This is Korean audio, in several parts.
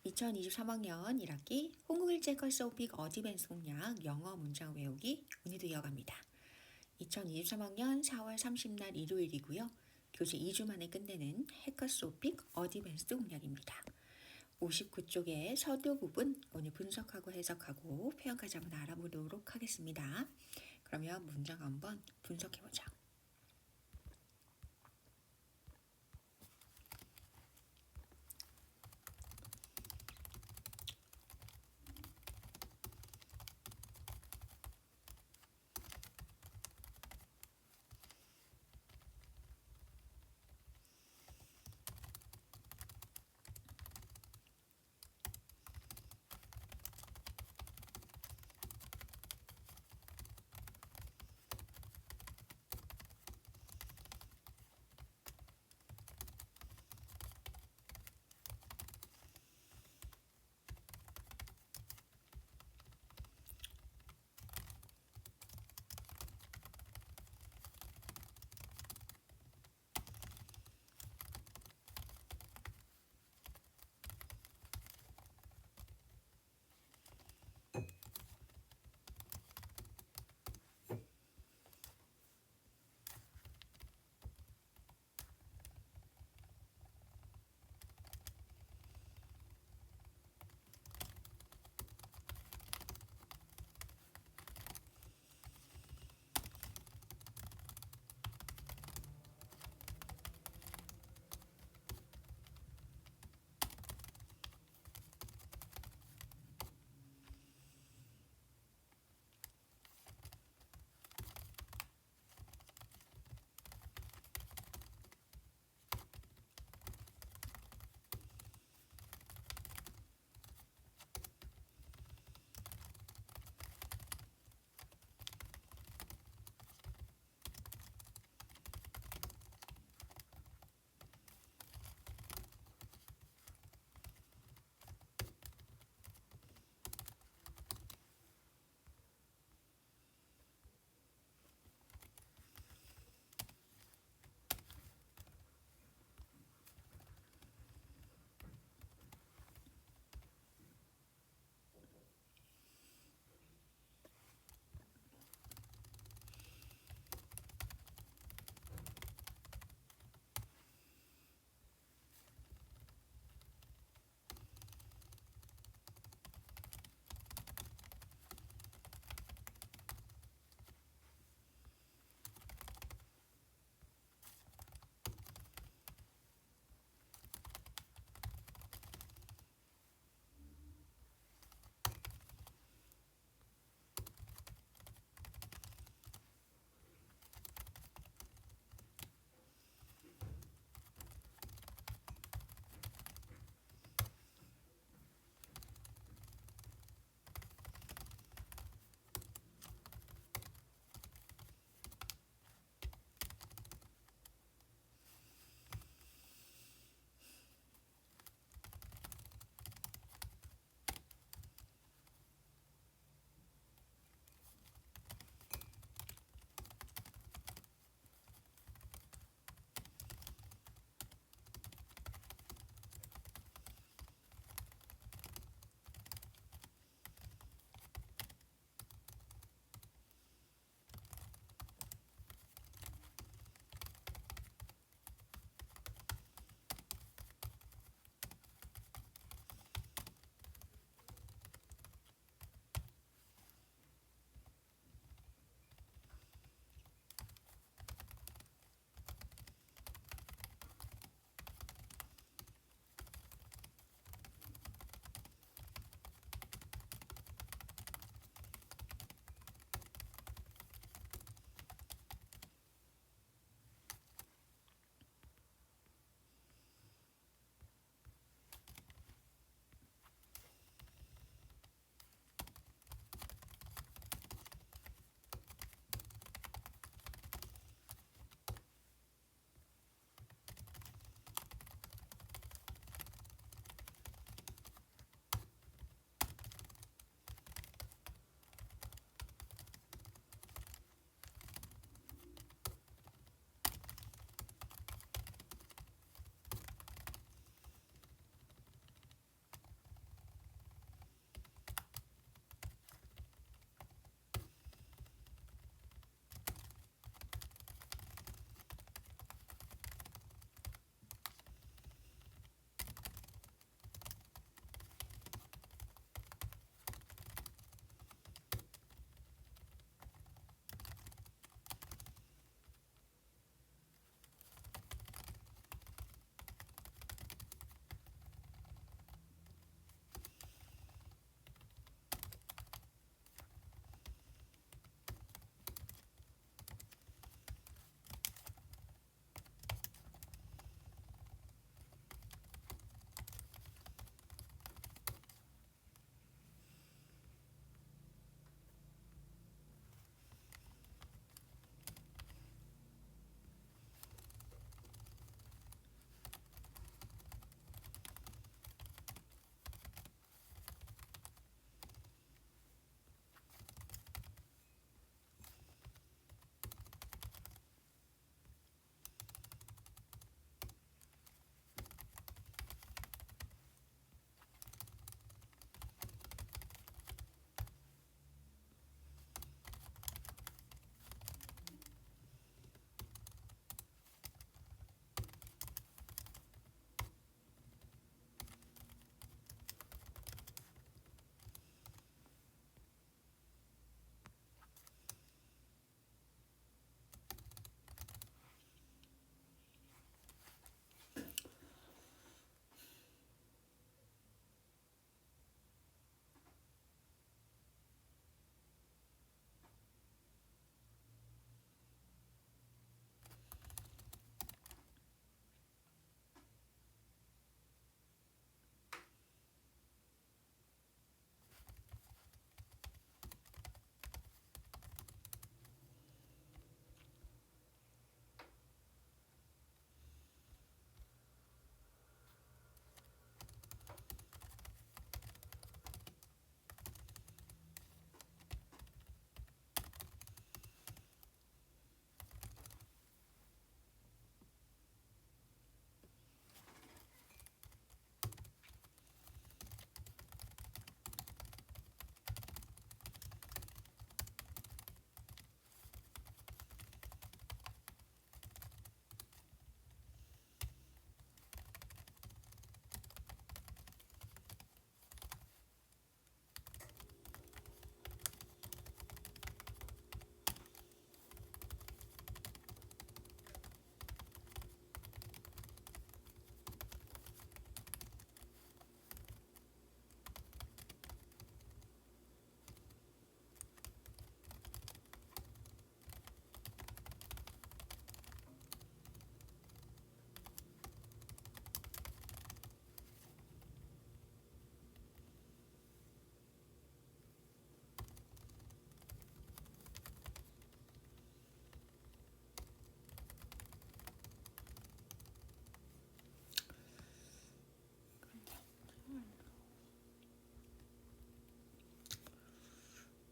2023학년 1학기 홍국일제 컬스 오픽 어드밴스 공략 영어 문장 외우기 오늘도 이어갑니다. 2023학년 4월 30날 일요일이고요. 교재 2주 만에 끝내는 해커스 오픽 어드밴스 공략입니다. 59쪽의 서두 부분 오늘 분석하고 해석하고 표현까지 한번 알아보도록 하겠습니다. 그러면 문장 한번 분석해보자.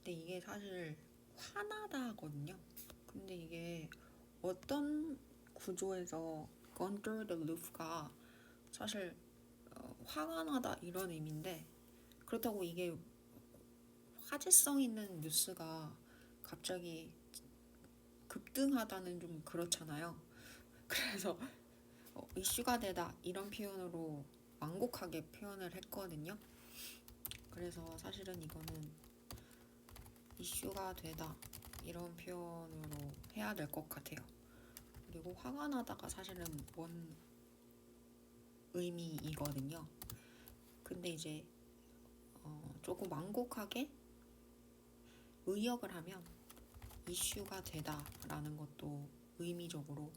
근데 이게 사실 화나다거든요. 근데 이게 어떤 구조에서 gone through the roof가 사실 화가 나다 이런 의미인데, 그렇다고 이게 화제성 있는 뉴스가 갑자기 급등하다는 좀 그렇잖아요. 그래서 이슈가 되다 이런 표현으로 완곡하게 표현을 했거든요. 그래서 사실은 이거는 이슈가 되다 이런 표현으로 해야 될 것 같아요. 그리고 화가 나다가 사실은 원 의미이거든요. 근데 이제 조금 완곡하게 의역을 하면 이슈가 되다라는 것도 의미적으로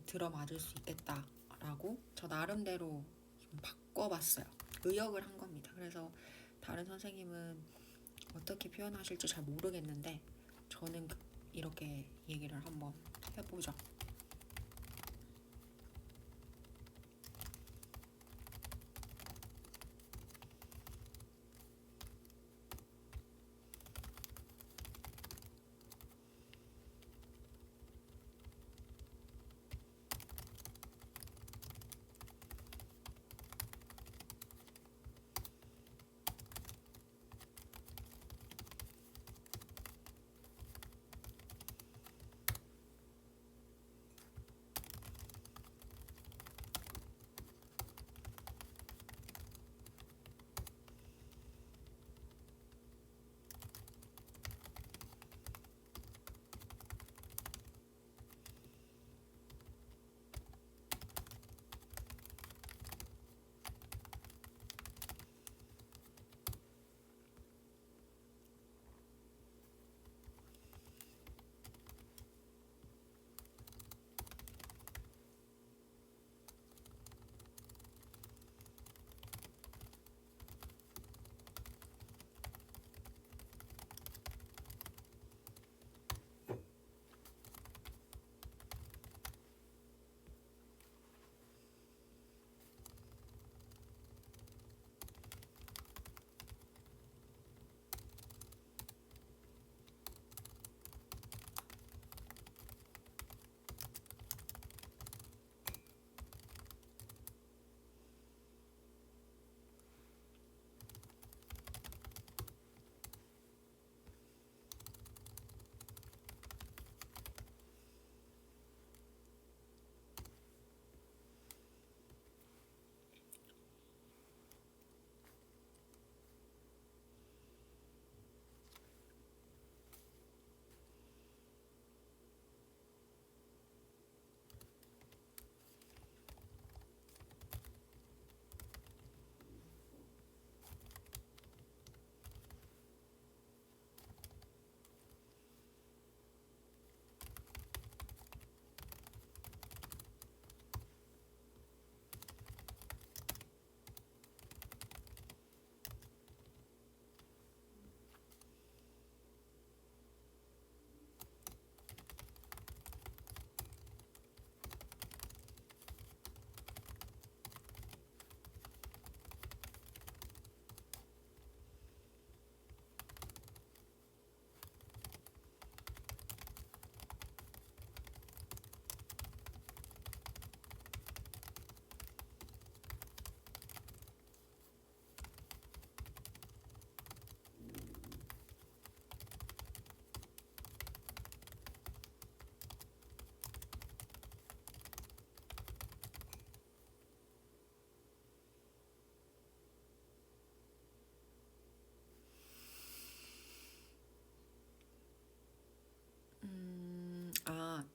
들어맞을 수 있겠다라고 저 나름대로 좀 바꿔봤어요. 의역을 한 겁니다. 그래서 다른 선생님은 어떻게 표현하실지 잘 모르겠는데 저는 이렇게 얘기를 한번 해보죠.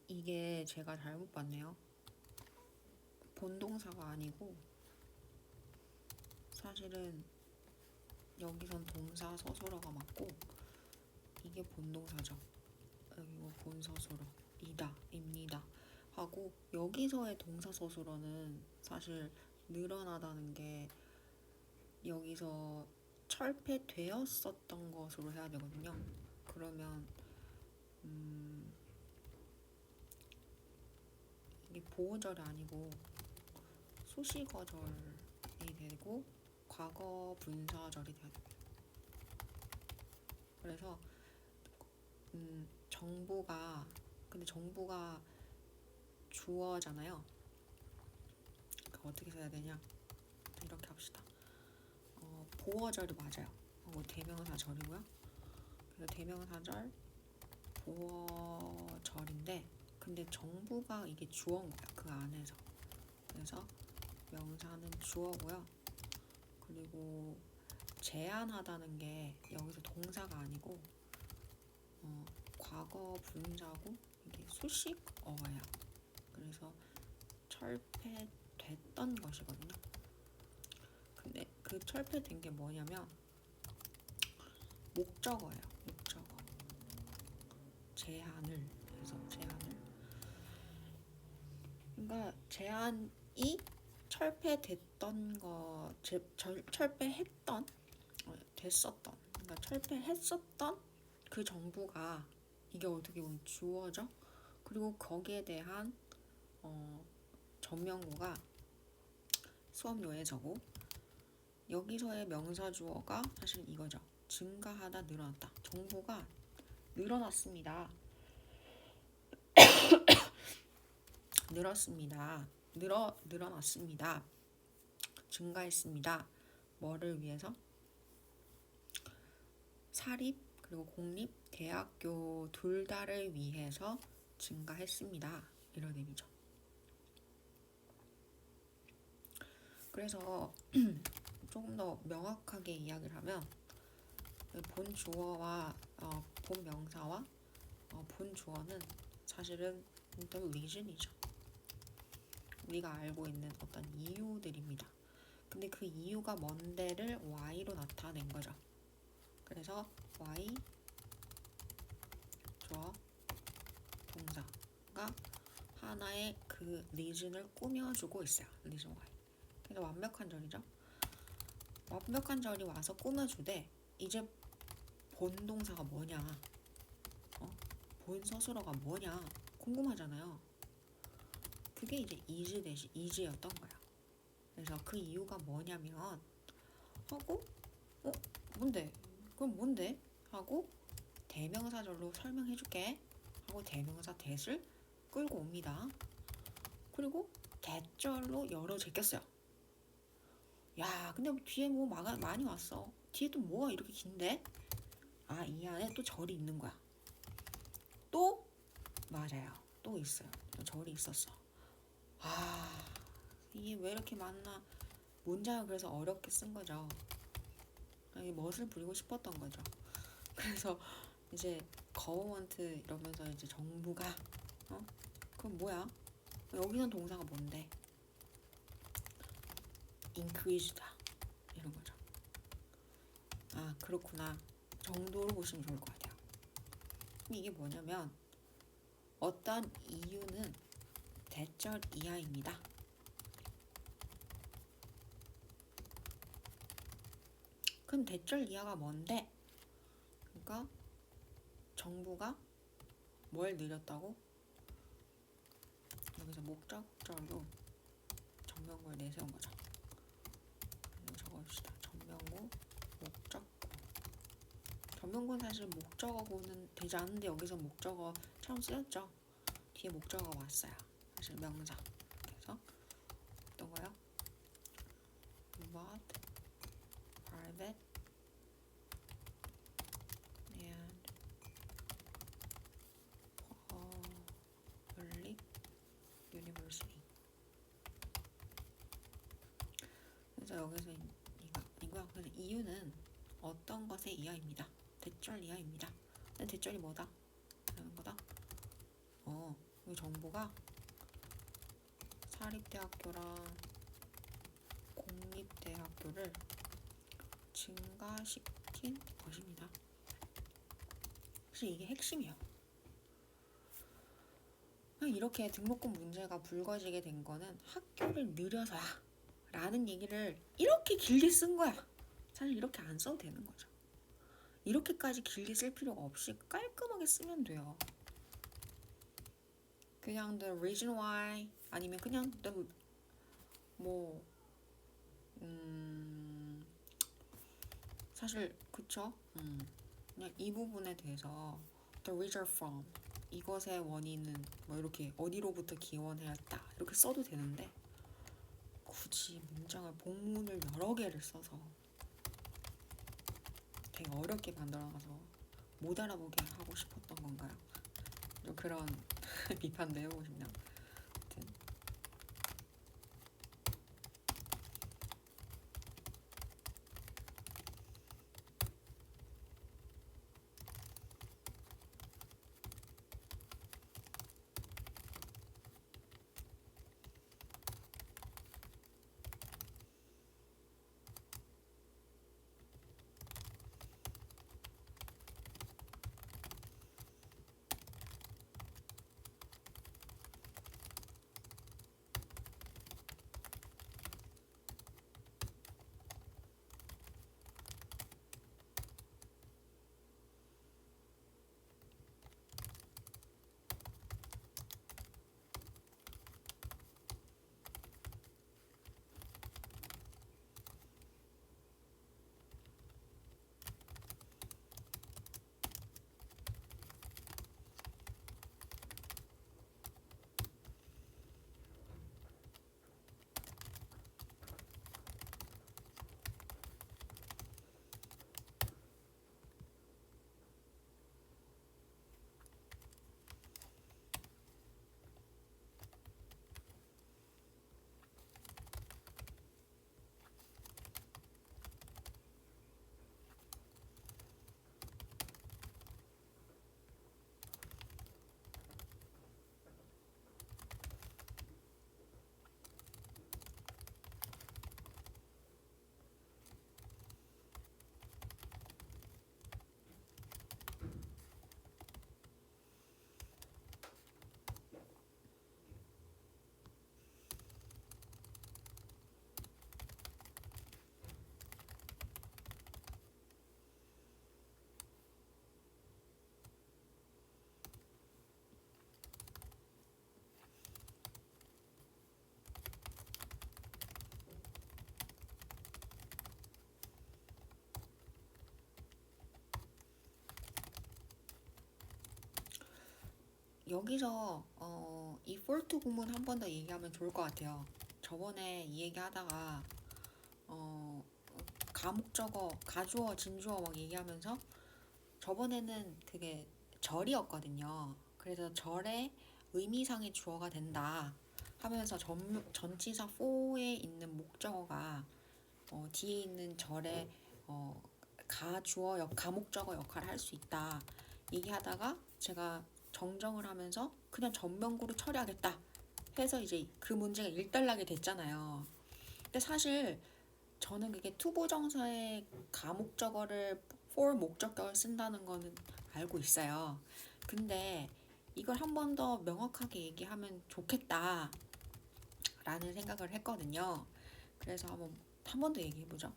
이게 제가 잘못 봤네요. 본동사가 아니고 사실은 여기선 동사 서술어가 맞고 이게 본동사죠. 이거 본서술어 이다, 입니다 하고, 여기서의 동사 서술어는 사실 늘어나다는 게 여기서 철폐되었었던 것으로 해야 되거든요. 그러면 이게 보호절이 아니고 수식어절이 되고 과거 분사절이 돼야 됩니다. 그래서 근데 정부가 주어잖아요. 어떻게 써야 되냐? 이렇게 합시다. 보어절이 맞아요. 대명사절이고요. 그래서 대명사절 보어절인데, 근데 정부가 이게 주어인 거야, 그 안에서. 그래서 명사는 주어고요. 그리고 제안하다는 게 여기서 동사가 아니고 과거 분사고 이게 수식어예요. 그래서 철폐됐던 것이거든요. 근데 그 철폐된 게 뭐냐면 목적어예요. 목적어. 제한을 해서 제한을. 그러니까 제한이 철폐됐던 거, 철폐했던, 됐었던, 그러니까 철폐했었던 그 정부가 이게 어떻게 보면 주어죠. 그리고 거기에 대한 전명구가 수업요에서고, 여기서의 명사 주어가 사실 이거죠. 증가하다, 늘어났다. 정부가 늘어났습니다. 늘어났습니다. 증가했습니다. 뭐를 위해서? 사립 그리고 공립 대학교 둘 다를 위해서 증가했습니다. 이런 의미죠. 그래서 조금 더 명확하게 이야기를 하면 본 주어와 본 명사와 본 주어는 사실은 the reason이죠. 우리가 알고 있는 어떤 이유들입니다. 근데 그 이유가 뭔데를 y로 나타낸 거죠. 그래서 y 주어 동사가 하나의 그 reason을 꾸며주고 있어요. reason y. 그래서 완벽한 절이죠. 완벽한 절이 와서 꾸며주되 이제 본 동사가 뭐냐, 본 서술어가 뭐냐 궁금하잖아요. 그게 이제 is 대신 is였던 거야. 그래서 그 이유가 뭐냐면 하고 뭔데? 그럼 뭔데? 하고 대명사절로 설명해줄게 하고 대명사 that을 끌고 옵니다. 그리고 대절로 열어 제꼈어요. 야, 근데 뒤에 뭐 많이 왔어. 뒤에 또 뭐가 이렇게 긴데? 이 안에 또 절이 있는 거야. 또? 맞아요. 또 있어요. 절이 있었어. 이게 왜 이렇게 많나? 문장을 그래서 어렵게 쓴 거죠. 멋을 부리고 싶었던 거죠. 그래서 이제 거버먼트 이러면서 이제 정부가 그럼 뭐야? 여기는 동사가 뭔데? increase다 이런 거죠. 그렇구나 정도로 보시면 좋을 것 같아요. 이게 뭐냐면 어떤 이유는 대절 이하입니다. 그럼 대절 이하가 뭔데? 그러니까 정부가 뭘 늘렸다고? 여기서 목적절로 전명구를 내세운 거죠. 적어봅시다. 전명구, 목적구. 전명구는 사실 목적어구는 되지 않는데 여기서 목적어처럼 쓰였죠. 뒤에 목적어가 왔어요. 사실 명사. 그래서 어떤 거요? What, private, and public university. 그래서 여기서 이거야. 그래서 이유는 어떤 것에 이하입니다. 대절 이하입니다. 근데 대절이 뭐다? 라는 거다. 이 정부가 사립대학교랑 공립대학교를 증가시킨 것입니다. 사실 이게 핵심이에요. 이렇게 등록금 문제가 불거지게 된 거는 학교를 늘려서야 라는 얘기를 이렇게 길게 쓴 거야. 사실 이렇게 안 써도 되는 거죠. 이렇게까지 길게 쓸 필요가 없이 깔끔하게 쓰면 돼요. 그냥 the reason why 아니면 그냥 the 사실 그쵸? 그냥 이 부분에 대해서 the result from 이것의 원인은 뭐 이렇게 어디로부터 기원하였다 이렇게 써도 되는데 굳이 문장을 복문을 여러 개를 써서 되게 어렵게 만들어놔서 못 알아보게 하고 싶었던 건가요? 좀 그런 비판도 해보고 싶네요. 아무튼 여기서 이 for to 구문 한 번 더 얘기하면 좋을 것 같아요. 저번에 이 얘기하다가 가목적어, 가주어, 진주어 막 얘기하면서 저번에는 그게 절이었거든요. 그래서 절의 의미상의 주어가 된다 하면서 전치사 for에 있는 목적어가 뒤에 있는 절의 가주어 가목적어 역할을 할 수 있다 얘기하다가 제가 정정을 하면서 그냥 전면구로 처리하겠다 해서 이제 그 문제가 일단락이 됐잖아요. 근데 사실 저는 그게 투부정사의 가목적어를 for 목적격을 쓴다는 거는 알고 있어요. 근데 이걸 한 번 더 명확하게 얘기하면 좋겠다 라는 생각을 했거든요. 그래서 한 번 더 얘기해보죠.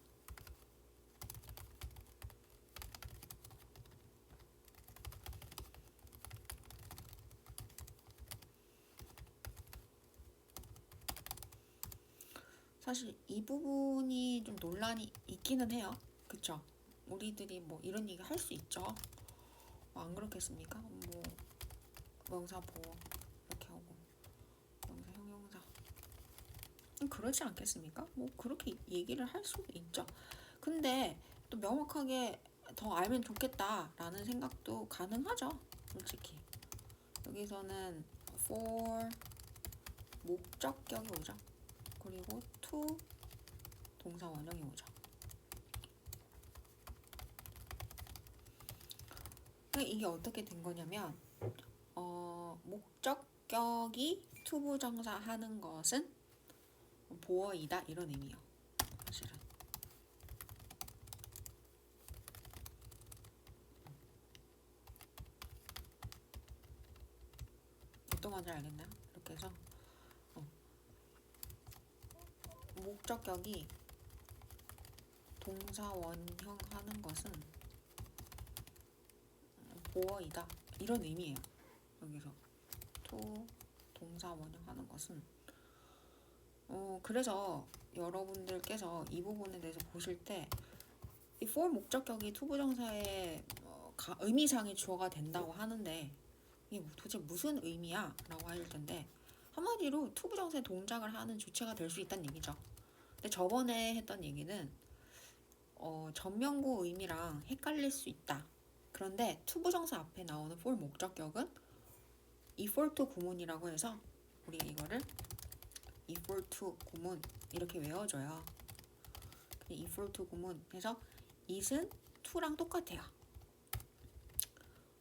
사실 이 부분이 좀 논란이 있기는 해요. 그쵸? 우리들이 뭐 이런 얘기 할 수 있죠. 안 그렇겠습니까? 뭐 명사 보호 이렇게 하고 명사 형용사 그렇지 않겠습니까? 뭐 그렇게 얘기를 할 수도 있죠. 근데 또 명확하게 더 알면 좋겠다라는 생각도 가능하죠. 솔직히 여기서는 for 목적격이 오죠. 그리고 to 동사 원형이 오죠. 이게 어떻게 된 거냐면 목적격이 투부정사 하는 것은 보어이다 이런 의미예요. 사실은 어떤 건지 알겠나요? 이렇게 해서 목적격이 동사 원형 하는 것은 보어이다 이런 의미예요. 여기서 to 동사 원형 하는 것은 그래서 여러분들께서 이 부분에 대해서 보실 때 이 for 목적격이 투부정사의 의미상의 주어가 된다고 하는데 이게 도대체 무슨 의미야? 라고 하실 텐데 한마디로 투부정사의 동작을 하는 주체가 될 수 있다는 얘기죠. 근데 저번에 했던 얘기는 전면구 의미랑 헷갈릴 수 있다. 그런데 투부정사 앞에 나오는 for 목적격은 equal to 구문이라고 해서 우리 이거를 equal to 구문 이렇게 외워줘요. equal to 구문 해서 it은 to랑 똑같아요.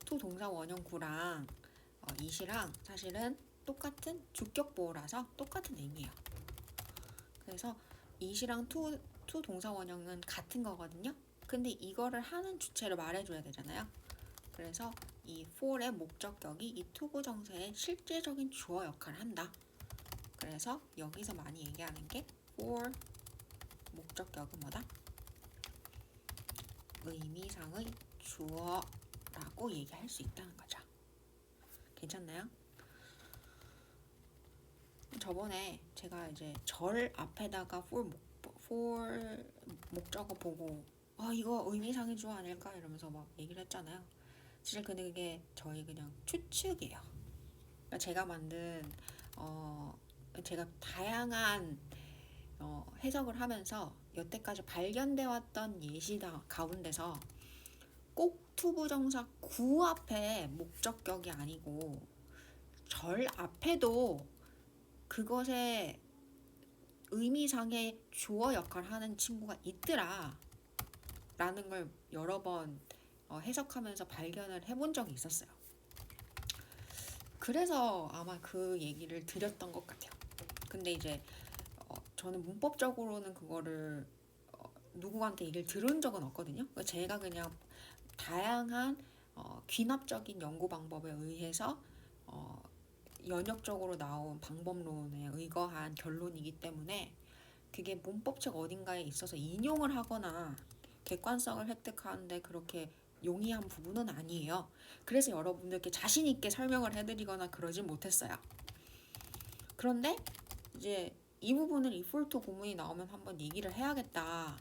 to 동사 원형구랑 it이랑 사실은 똑같은 주격보호라서 똑같은 의미예요. 그래서 it이랑 to 동사 원형은 같은 거거든요. 근데 이거를 하는 주체를 말해줘야 되잖아요. 그래서 이 for의 목적격이 이 투부정사의 실제적인 주어 역할을 한다. 그래서 여기서 많이 얘기하는 게 for 목적격은 뭐다? 의미상의 주어라고 얘기할 수 있다는 거죠. 괜찮나요? 저번에 제가 이제 절 앞에다가 for 목적어 보고 이거 의미상의 주어 아닐까 이러면서 막 얘기를 했잖아요. 사실 근데 그게 저희 그냥 추측이에요. 그러니까 제가 만든 제가 다양한 해석을 하면서 여태까지 발견돼 왔던 예시다 가운데서 꼭 투부정사 구 앞에 목적격이 아니고 절 앞에도 그것의 의미상의 주어 역할을 하는 친구가 있더라 라는 걸 여러 번 해석하면서 발견을 해본 적이 있었어요. 그래서 아마 그 얘기를 드렸던 것 같아요. 근데 이제 저는 문법적으로는 그거를 누구한테 얘기를 들은 적은 없거든요. 제가 그냥 다양한 귀납적인 연구 방법에 의해서 연역적으로 나온 방법론에 의거한 결론이기 때문에 그게 문법책 어딘가에 있어서 인용을 하거나 객관성을 획득하는데 그렇게 용이한 부분은 아니에요. 그래서 여러분들께 자신 있게 설명을 해드리거나 그러진 못했어요. 그런데 이제 이 부분을 equal to 구문이 나오면 한번 얘기를 해야겠다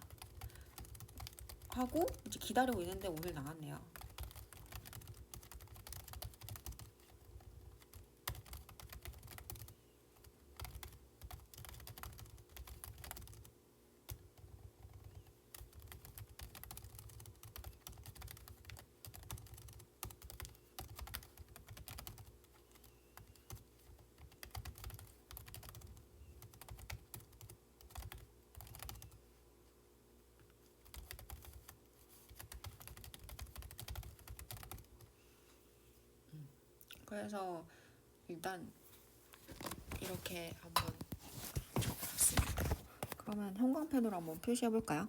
하고 이제 기다리고 있는데 오늘 나왔네요. 그래서 일단 이렇게 한번 적어봤습니다. 그러면 형광펜으로 한번 표시해볼까요?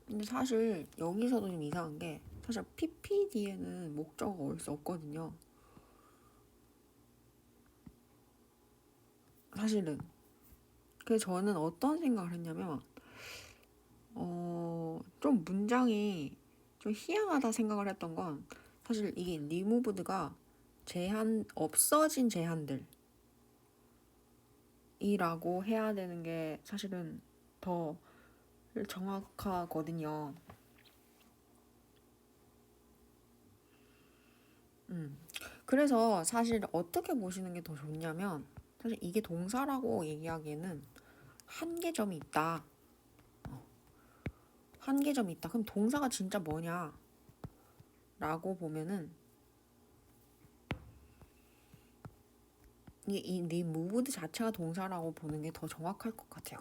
근데 사실 여기서도 좀 이상한 게 사실 PPD에는 목적어가 올 수 없거든요. 사실은. 그래서 저는 어떤 생각을 했냐면 좀 문장이 좀 희한하다 생각을 했던 건 사실 이게 removed가 없어진 제한들이라고 해야 되는 게 사실은 더 정확하거든요. 그래서 사실 어떻게 보시는 게 더 좋냐면, 사실 이게 동사라고 얘기하기에는 한계점이 있다. 한계점이 있다. 그럼 동사가 진짜 뭐냐? 라고 보면은 이 removed 자체가 동사라고 보는 게 더 정확할 것 같아요.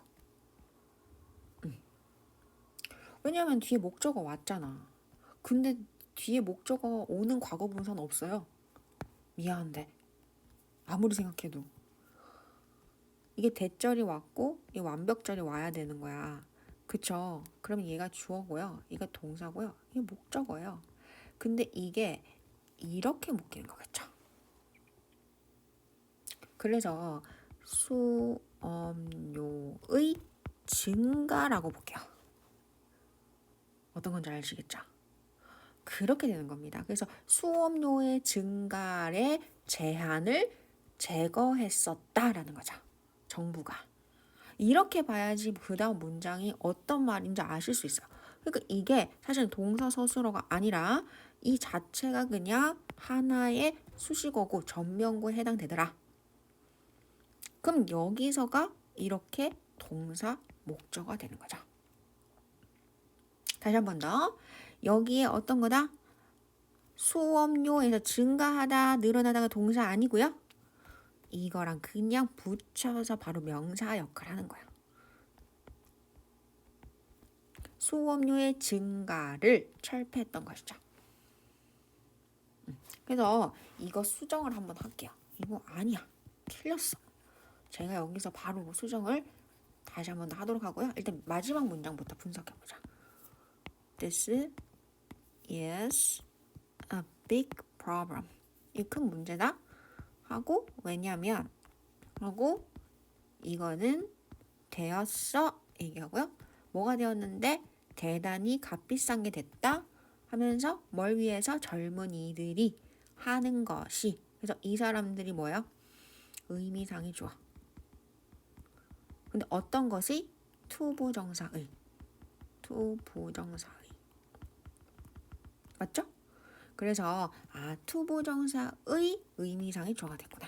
왜냐면 뒤에 목적어 왔잖아. 근데 뒤에 목적어 오는 과거 분사는 없어요. 미안한데. 아무리 생각해도. 이게 대절이 왔고 이 완벽절이 와야 되는 거야. 그쵸? 그럼 얘가 주어고요. 이거 동사고요. 이게 목적어예요. 근데 이게 이렇게 묶이는 거겠죠. 그래서 수업료의 증가라고 볼게요. 어떤 건지 아시겠죠? 그렇게 되는 겁니다. 그래서 수업료의 증가의 제한을 제거했었다라는 거죠. 정부가. 이렇게 봐야지 그 다음 문장이 어떤 말인지 아실 수 있어요. 그러니까 이게 사실 동사 서술어가 아니라 이 자체가 그냥 하나의 수식어고 전명구에 해당되더라. 그럼 여기서가 이렇게 동사 목적어가 되는 거죠. 다시 한 번 더. 여기에 어떤 거다? 수업료에서 증가하다, 늘어나다가 동사 아니고요. 이거랑 그냥 붙여서 바로 명사 역할을 하는 거야. 수업료의 증가를 철폐했던 것이죠. 그래서 이거 수정을 한번 할게요. 이거 아니야. 틀렸어. 제가 여기서 바로 수정을 다시 한번 하도록 하고요. 일단 마지막 문장부터 분석해보자. This is a big problem. 이 큰 문제다. 하고 왜냐면 하고 이거는 되었어 얘기하고요. 뭐가 되었는데 대단히 값비싼 게 됐다 하면서 뭘 위해서 젊은이들이 하는 것이. 그래서 이 사람들이 뭐예요? 의미상이 좋아. 근데 어떤 것이? 투부정사의. 맞죠? 그래서 투부정사의 의미상이 좋아가 됐구나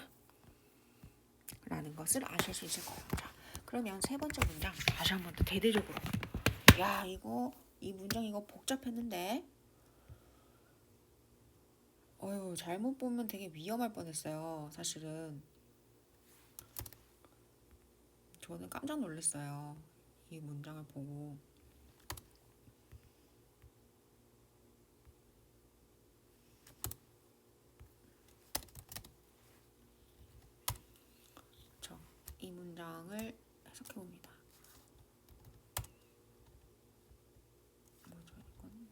라는 것을 아실 수 있을 거예요. 자, 그러면 세 번째 문장 다시 한번 더 대대적으로. 야, 이 문장 이거 복잡했는데 잘못 보면 되게 위험할 뻔했어요. 사실은 저는 깜짝 놀랐어요. 이 문장을 보고. 이 문장을 해석해봅니다. 뭐죠 이건?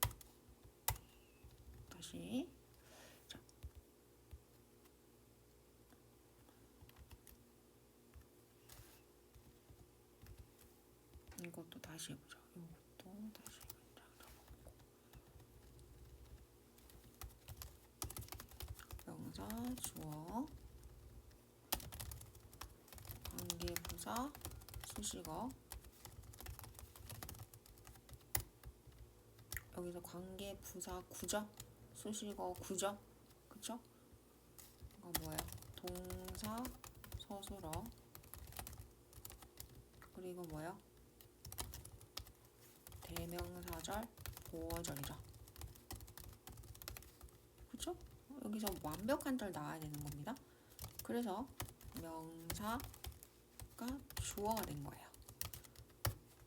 다시. 자. 이것도 다시 해보자. 이것도 다시 문장 잡아보고. 명사, 주어, 관계부사, 수식어. 여기서 관계부사 구죠? 수식어 구죠? 그쵸? 이거 뭐예요? 동사, 서술어. 그리고 뭐예요? 대명사절, 보어절이죠. 그쵸? 여기서 완벽한 절 나와야 되는 겁니다. 그래서 명사가 주어가 된 거예요.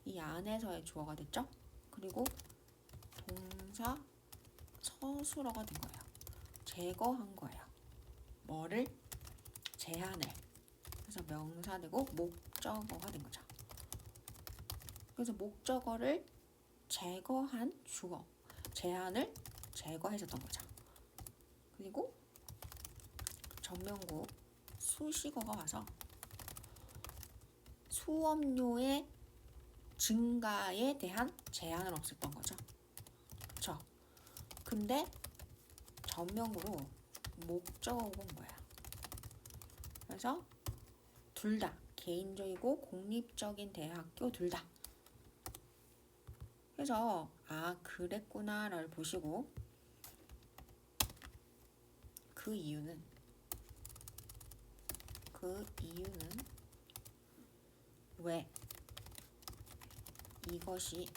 이 안에서의 주어가 됐죠? 그리고 동사 서술어가 된 거예요. 제거한 거예요. 뭐를? 제한을. 그래서 명사 되고 목적어가 된 거죠. 그래서 목적어를 제거한 주어, 제한을 제거해줬던 거죠. 그리고 전명구 수식어가 와서 수업료의 증가에 대한 제한을 없앴던 거죠. 그쵸? 근데 전명으로 목적어가 뭐야? 그래서 둘 다 개인적이고 공립적인 대학교 둘 다. 그래서 그랬구나를 보시고 그 이유는 왜 이것이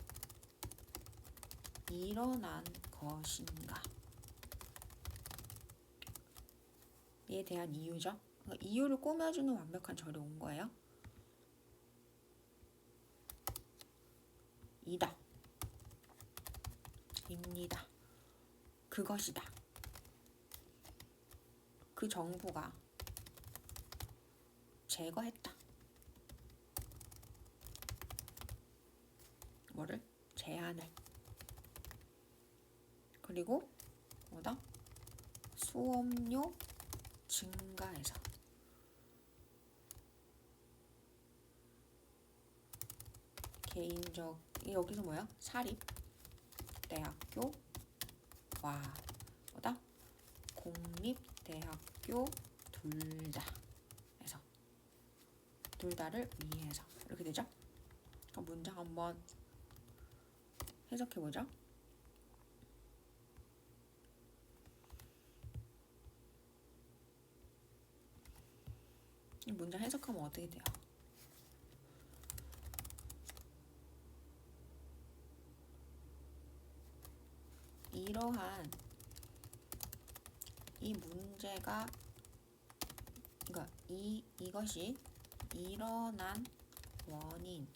일어난 것인가? 에 대한 이유죠. 그러니까 이유를 꾸며주는 완벽한 절이 온 거예요. 이다, 입니다, 그것이다. 그 정부가 제거했다. 뭐를? 제한을. 그리고 뭐다? 수업료 증가해서 개인적 여기서 뭐야? 사립 대학교와 뭐다? 공립 대학교 둘 다 해서 둘 다를 위해서 이렇게 되죠? 그럼 문장 한번 해석해 보죠. 이 문장 해석하면 어떻게 돼요? 이러한 이 문제가 그러니까 이것이 일어난 원인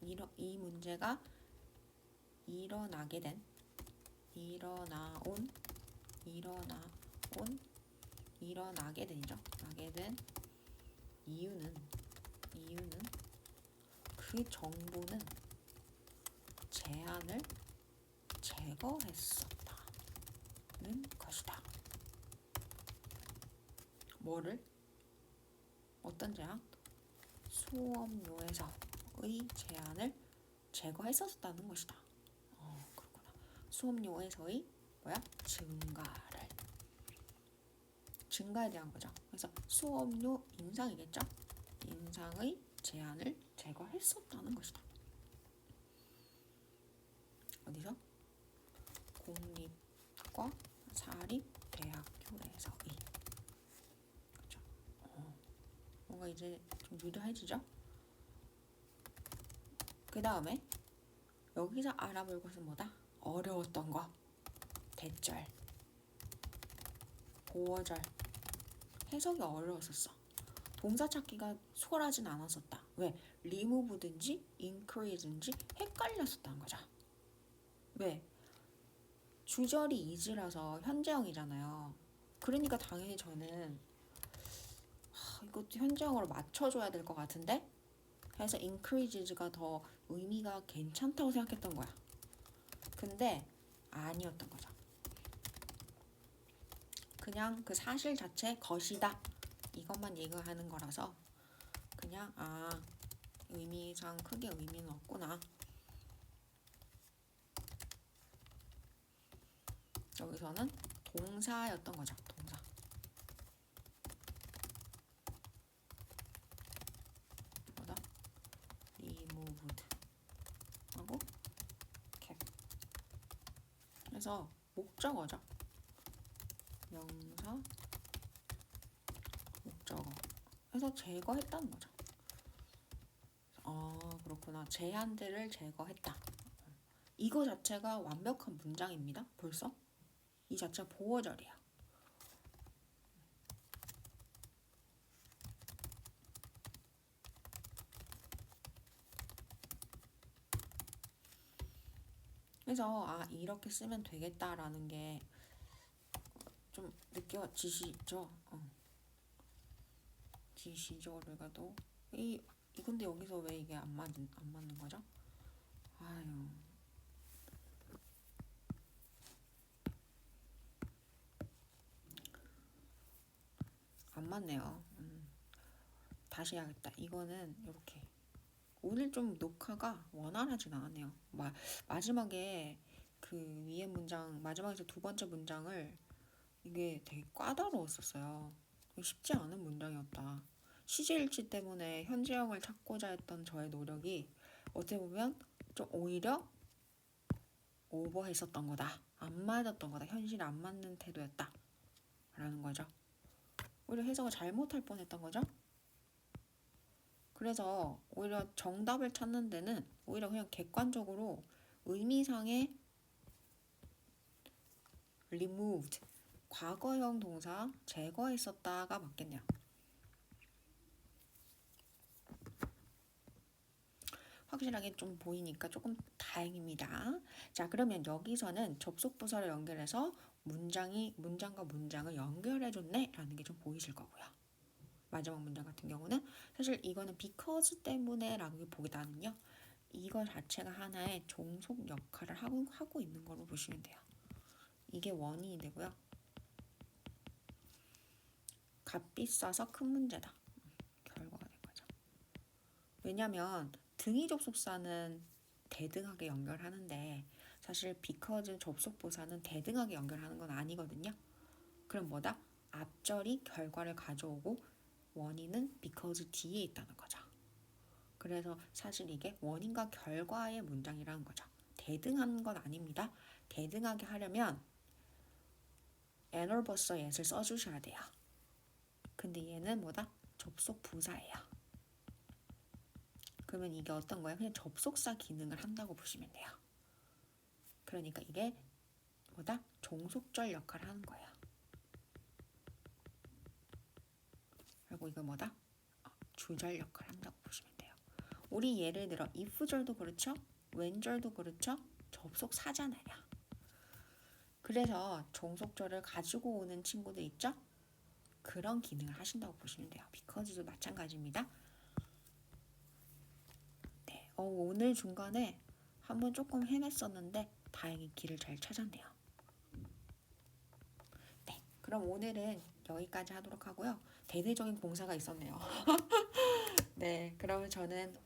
이 문제가 일어나게 된 일어나게 된이죠. 나게 된 이유는 그 정부는 제한을 제거했었다는 것이다. 뭐를? 어떤 제한? 수업료에서의 제한을 제거했었다는 것이다. 그렇구나. 수업료에서의 증가에 대한 거죠. 그래서 수업료 인상이겠죠. 인상의 제한을 제거했었다는 것이다. 어디서? 공립과 사립 대학교에서의. 그렇죠. 뭔가 이제 좀 유도해지죠. 그 다음에 여기서 알아볼 것은 뭐다? 어려웠던 거. 대절, 보어절. 해석이 어려웠었어. 동사 찾기가 수월하진 않았었다. 왜? remove든지 increase든지 헷갈렸었다는 거죠. 왜? 주절이 is라서 현재형이잖아요. 그러니까 당연히 저는 이것도 현재형으로 맞춰줘야 될 것 같은데 해서 increases가 더 의미가 괜찮다고 생각했던 거야. 근데 아니었던 거죠. 그냥 그 사실 자체 것이다 이것만 얘기하는 거라서 그냥 의미상 크게 의미는 없구나. 여기서는 동사였던 거죠. 동사. 뭐다? removed 하고 kept. 그래서 목적어죠. 명사 목적어 해서 제거했다는 거죠. 그렇구나. 제한들을 제거했다. 이거 자체가 완벽한 문장입니다. 벌써 이 자체가 보어절이야. 그래서 이렇게 쓰면 되겠다라는 게 좀 느껴지시죠? 지시죠. 우리가도 이건데 여기서 왜 이게 안 맞는 거죠? 아유. 안 맞네요. 다시 해야겠다. 이거는 이렇게. 오늘 좀 녹화가 원활하진 않았네요. 마지막에 그 위에 문장 마지막에서 두 번째 문장을 이게 되게 까다로웠었어요. 쉽지 않은 문장이었다. 시제일치 때문에 현재형을 찾고자 했던 저의 노력이 어떻게 보면 좀 오히려 오버했었던 거다. 안 맞았던 거다. 현실에 안 맞는 태도였다. 라는 거죠. 오히려 해석을 잘못할 뻔했던 거죠. 그래서 오히려 정답을 찾는 데는 오히려 그냥 객관적으로 의미상의 removed, 과거형 동사 제거했었다가 맞겠네요. 확실하게 좀 보이니까 조금 다행입니다. 자, 그러면 여기서는 접속 부사를 연결해서 문장과 문장을 연결해줬네 라는 게 좀 보이실 거고요. 마지막 문장 같은 경우는 사실 이거는 because 때문에 라기보다는요. 이거 자체가 하나의 종속 역할을 하고 있는 걸로 보시면 돼요. 이게 원인이 되고요. 값 비싸서 큰 문제다. 결과가 된 거죠. 왜냐면 등위 접속사는 대등하게 연결하는데 사실 because 접속부사는 대등하게 연결하는 건 아니거든요. 그럼 뭐다? 앞절이 결과를 가져오고 원인은 because 뒤에 있다는 거죠. 그래서 사실 이게 원인과 결과의 문장이라는 거죠. 대등한 건 아닙니다. 대등하게 하려면 애널버서 yes를 써주셔야 돼요. 근데 얘는 뭐다? 접속 부사예요. 그러면 이게 어떤 거예요? 그냥 접속사 기능을 한다고 보시면 돼요. 그러니까 이게 뭐다? 종속절 역할을 하는 거예요. 그리고 이거 뭐다? 주절 역할을 한다고 보시면 돼요. 우리 예를 들어 if절도 그렇죠? when절도 그렇죠? 접속사잖아요. 그래서 종속절을 가지고 오는 친구들 있죠? 그런 기능을 하신다고 보시면 돼요. because도 마찬가지입니다. 네, 오늘 중간에 한번 조금 헤맸었는데 다행히 길을 잘 찾았네요. 네, 그럼 오늘은 여기까지 하도록 하고요. 대대적인 공사가 있었네요. 네, 그러면 저는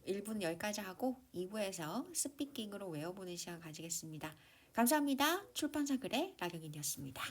1부는 여기까지 하고 2부에서 스피킹으로 외워보는 시간 가지겠습니다. 감사합니다. 출판사 글의 라경인이었습니다.